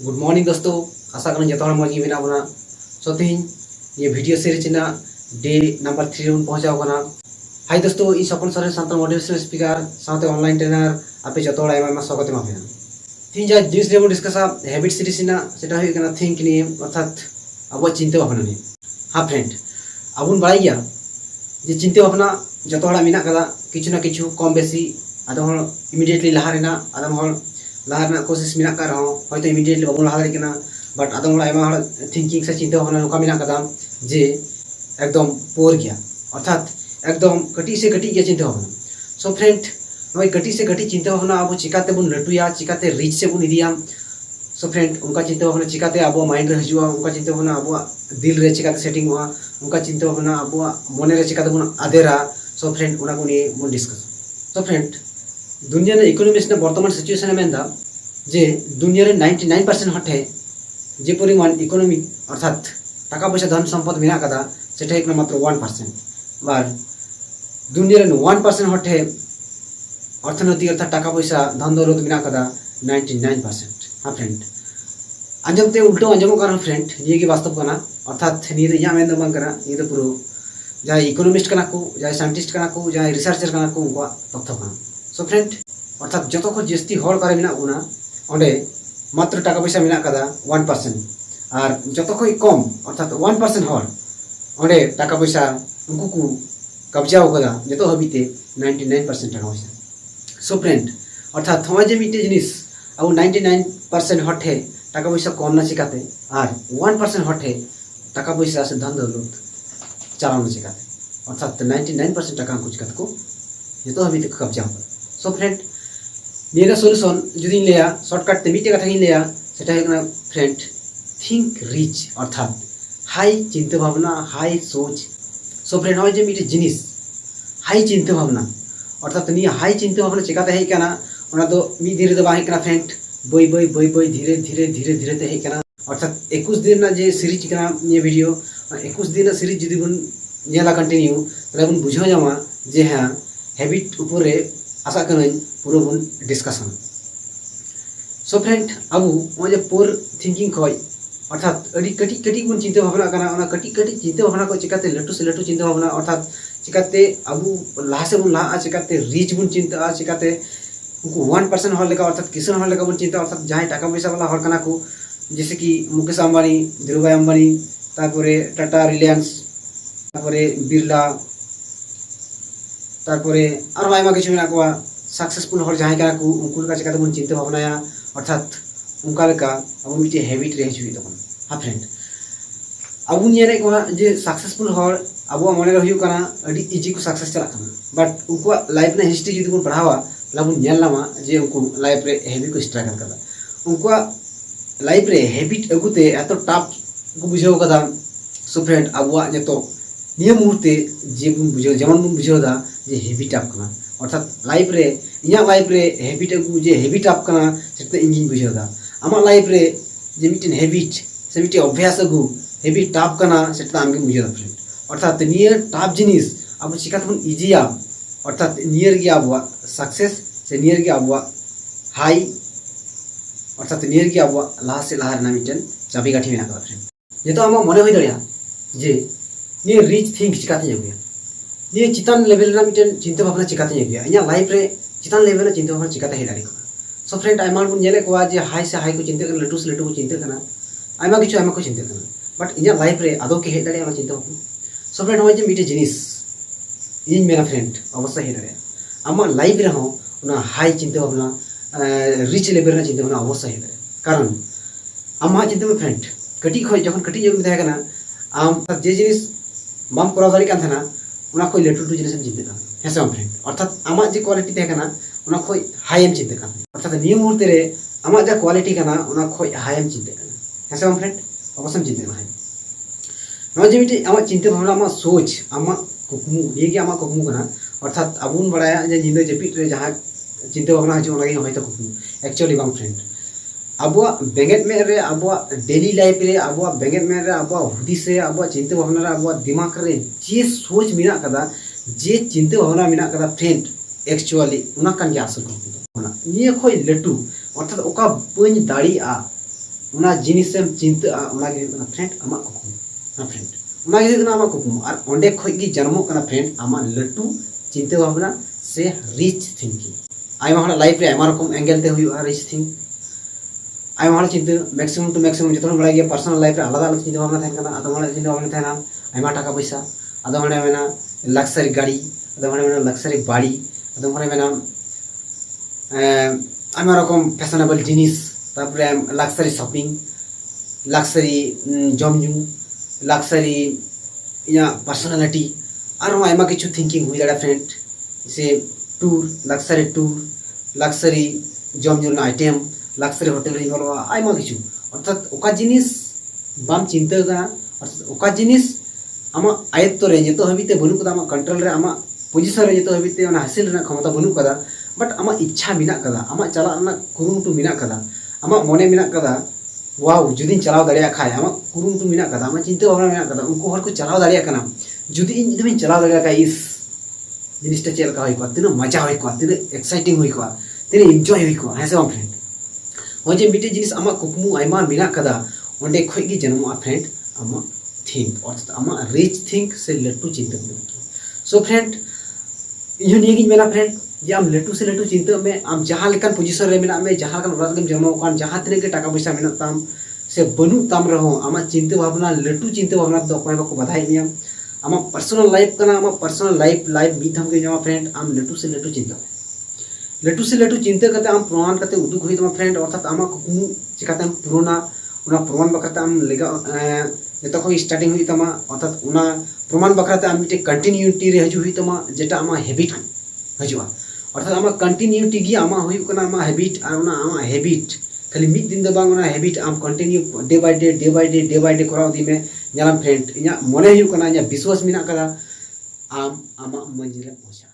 Good morning दोस्तों, आशा करें जो मौज मेना बना। सो तेज ये वीडियो सीरीज डे नंबर 3 बन पहुंचा बना। हाय दोस्तों, इन सपन सोरेन सान्ताल मोटिवेशनल स्पीकर साथ ऑनलाइन ट्रेनर आपे जो स्वागत एमापे। तीन जहाँ जिस बन डिस्कसा हैबिट सीरीज सेटा थिंक नहीं अर्थात अब चिंता भावना नहीं। हाँ फ्रेंड, अब बड़ा गया जे चिंता भावना जो किचु ना किचु कम बेसी आदम इमिडिएटली लहा आदम लहा कोशिश मेना हयतो इमिडिएटली बाबन लहा दाड़ेना। बाट आदम थिंकिंग से चिंता भावना नौका मेना जे एकदम पोर गया अर्थात एकदम कटी से कटी गया चिंता भावना। सो फ्रेंड, नई कटी से कटी चिंता भावना अब चिकाते बन लटुया चिकाते रिच से बन इदिया। सो फ्रेंड, उनका चिंता भावना चिकाते अब माइंड रे हजुआ, उनका चिंता भावना अब दिल रे चिकाते सेटिंग हुआ, उनका चिंता भावना अब मने रे चिकाते बन आदेरा। सो फ्रेंड, उना को निये बन डिस्कस। सो फ्रेंड, दुनिया रे इकोनॉमिक्स ने वर्तमान सिचुएशन में जे दुनिया रे 99% हटे जे परिमाण इकोनॉमी अर्थात टाका पैसा धन सम्पद मेना कदा सेटा एक मात्र 1%। बार दुनिया रे 1% हटे अर्थनैतिक अर्थात टाका पैसा धन दौलत मेना कदा 99%। हाँ फ्रेंड, आंजमते उल्टो आंजमो कारण फ्रेंड ये की वास्तव कना अर्थात ये तो या मेन बंग कना ये तो पूरा जहाँ इकोनॉमिस्ट कना को जहाँ साइंटिस्ट कना को जहाँ रिसर्चर कना को उनका तथ्य कना। सो फ्रेंड, अर्थात जो को जस्ती हर करे मेना उना ओंडे मात्र टाका पैसा मेना कदा 1% और जो को कम अर्थात 1% हर ओंडे टाका पैसा उनको को कब्जा कदा जो हबीते 99% टाका पैसा। सो फ्रेंड, अर्थात हमें जे मिट्टे जिनिस अब 99% हटे टाका पैसा कम ना चिकाते और 1% हटे टाका पैसा से धन दौलत चालाना चिकाते अर्थात 99% टाका को चिकाते को जो हबीते कब्जा होगा। सो फ्रेंड, निया सल्यूशन जुदी लिया शॉर्टकट ते मिट्टे कथा लिया सेटा है फ्रेंड थिंक रिच अर्थात हाई चिंता भावना हाई सोच। सो फ्रेंड, हमें जे मिट्टे जिनिस हाई चिंता भावना अर्थात निया हाई चिंता भावना चिकाते है क्या ना तो मी धीरे तो बाहे फ्रेंड बई बई बई बई धीरे धीरे धीरे धीरे ते है अर्थात 21 दिन ना जे सीरीज कना ये वीडियो 21 दिन सीरीज जुदी बन नेला कंटिन्यू तले बन बुझाव जामा जे हाँ हैबिट ऊपर रे आशा करें पूरा बन डिस्कशन। सो फ्रेंड, अब वो पोर थिंकिंग खय अर्थात कटी कटी बन चिंता भावना करना कटी कटी चिंता भावना को चिकाते लटू से लटू चिंता भावना अर्थात चिकाते अब लहा से बन लहा चिकाते रिच बन चिंता चिकाते उनको 1% हर लेका अर्थात किसान हर लेका बन चिंता अर्थात जहाँ टाका पैसा वाला हर कना को जैसे कि मुकेश अंबानी धीरूभाई अंबानी तारपरे टाटा रिलायंस तारपरे बिरला तारपरे और आयमा किछु मेना को सक्सेसफुल हर जहाँ कना को उनको का चिकाते बन चिंता भावनाया अर्थात उनका लेका अब मिटे हैबिट रे हिजुई तखन। हाँ फ्रेंड, अब निये को जे सक्सेसफुल हर अब मने रहियो कना अडी इजी को सक्सेस चला कना बट उनको लाइफ ने हिस्ट्री जुदी बन पढ़ावा लाबुन नेलनामा जे उनको लाइफ रे हैबिट को स्ट्रगल कदा उनको लाइफ रे हैबिट अगुते एतो टफ को बुझाव कदा। सो फ्रेंड, अब जतो नियम मुहूर्ते जे बन बुझाव जेमन बन बुझाव दा जे हैबिट आप कना अर्थात लाइफ रे इया लाइफ रे हैबिट अगु जे हैबिट आप कना सेते इंगिन बुझाव दा आमा लाइफ रे जे मिटन हैबिट से मिटे अभ्यास अगु हैबिट आप कना सेते आमगे बुझाव दा फ्रेंड अर्थात नियर टफ जिनिस अब चिकात बन इजिया अर्थात नियर गया अब सक्सेस से नियर गया अब हाई अर्थात नियर गया अब लहा से लहा मिटन चाबी काठी मेना फ्रेंड जो आम मन हो दाड़ा जे ये रिच थिंक चिकाते जागुया ये चितान लेवल ना मिटन चिंता भावना चिकाते जागुया इया लाइफ रे चितान लेवल ना चिंता भावना चिकाते हे दाड़ी। सो फ्रेंड, आयमा बन नेले को जे हाई से हाई को चिंता करना लटू से लटू को चिंता करना आयमा को चिंता करना बट इया लाइफ रे आदो के हे दाड़ी चिंता भावना। सो फ्रेंड, हमें जे मिटे जिनिस इन मेरा फ्रेंड अवश्य हे दाड़ा आमा लाइफ रे हो उना हाई चिंता भावना रिच लेवल ना चिंता भावना अवश्य हे दाड़ा कारण आमा चिंता में फ्रेंड कटी खय जखन कटी जब तहे कना आम जे जिनिस बाम करा दाड़ी कान थाना उना खय लटू लटू जिनिस चिंता का हेसे फ्रेंड अर्थात आमा जे क्वालिटी तहे कना उना खय हाई एम चिंता का अर्थात नियम मुहूर्ते रे आमा जे क्वालिटी कना उना खय हाई एम चिंता का हेसे फ्रेंड अवश्य चिंता ना है नवा जे मिटे आमा चिंता भावना आमा सोच आमा कुकमु ये कि आमा कुकमु कना अर्थात अबुन बड़ाया जे निंदा जपिट रे जहाँ चिंता भावना हजू लगे हयतो कुकमु एक्चुअली बांग फ्रेंड अब बेंगेट में रे अब डेली लाइफ रे अब बेंगेट में रे अब हुदिस रे अब चिंता भावना रे अब दिमाग रे जे सोच मेना कदा जे चिंता भावना मेना कदा फ्रेंड एक्चुअली उना कान गया असल कुकमु निये खय लटू अर्थात ओका बन दाड़ी आ उना जिनिस सेम चिंता उना गे कना फ्रेंड आमा कुकुम ना फ्रेंड उना गे कना आमा कुकुम और ओंडे खोय गी जन्मो कना फ्रेंड आमा लटू चिंता भावना से रिच थिंकिंग आइमा हला लाइफ रे आइमा रकम एंगल ते हुआ रिच थिंक आइमा हला चिंता मैक्सिमम टू मैक्सिमम जतन बड़ा गया पर्सनल लाइफ रे आलादा आलादा चिंता भावना थान कना आदो हला चिंता भावना थाना आइमा टाका पैसा आदो हला मेना लक्सरी गाड़ी आदो हला मेना लक्सरी बाड़ी आदो हला मेना आइमा रकम फैशनेबल जिनिस तारपरे लक्सरी शॉपिंग लक्सरी जमजू लक्सरी या पर्सनालिटी और आइमा किछु थिंकिंग हुई दाड़ा फ्रेंड जैसे टूर लक्सरी जमजू आइटेम लक्सरी होटल रे बोलो आइमा किछु अर्थात ओका जिनिस बाम चिंता कना अर्थात ओका जिनिस आमा आयत्त रे जेतो हबिते बनु कदा आमा कंट्रोल रे आमा पोजीशन रे जेतो हबिते ओना हासिल रे क्षमता बनु कदा बट आमा इच्छा मिना कदा आमा चला ना कुरुमुटु मिना कदा आमा मने मिना कदा वाव जुदी चलाव दाड़िया खाय आमा कुरुमुटु मिना कदा आमा चिंता भावना मिना कदा उनको हर को चलाव दाड़िया कना जुदी इन जुदी चलाव दाड़िया का इस जिनिसटा चेल का होई को तिना मजा होई को तिना एक्साइटिंग होई को तिना एन्जॉय होई को हेसे फ्रेंड हो जे मिटे जिनिस आमा कुकमु आइमा मिना कदा ओंडे खोय गी जन्म फ्रेंड आमा थिंक अर्थात आमा रिच थिंक से लट्टू चिंता सो फ्रेंड इहो निये गी मेना फ्रेंड जे आम लटू से लटू चिंता में आम जहाँ लेकान पोजीशन रे मेना में जहाँ लेकान रात के जन्म कान जहाँ तिने के टाका पैसा मेना ताम से बनु ताम रहो आमा चिंता भावना लटू चिंता भावना तो कोई बाको बधाई नियम आमा पर्सनल लाइफ कना आमा पर्सनल लाइफ बीत हम के जमा फ्रेंड आम लटू से लटू चिंता करते आम प्रमाण करते उदुक हुई तमा फ्रेंड अर्थात आमा कुकमु चिकाते पुरोना उना प्रमाण बखते आम लेगा जतो को स्टार्टिंग हुई तमा अर्थात उना प्रमाण बखते आम मिटे कंटिन्यूटी रे हजु हुई तमा जेटा आमा हैबिट हजुआ अर्थात आमा कंटिन्यूटी गी आमा हुई कना आमा हैबिट और उना आमा हैबिट खाली मिद दिन दो बांग उना हैबिट आम कंटिन्यू डे बाय डे कराव दी में जाना फ्रेंड इया मने हुई कना इया विश्वास मिना कदा आम आमा मंजिल पहुंचा।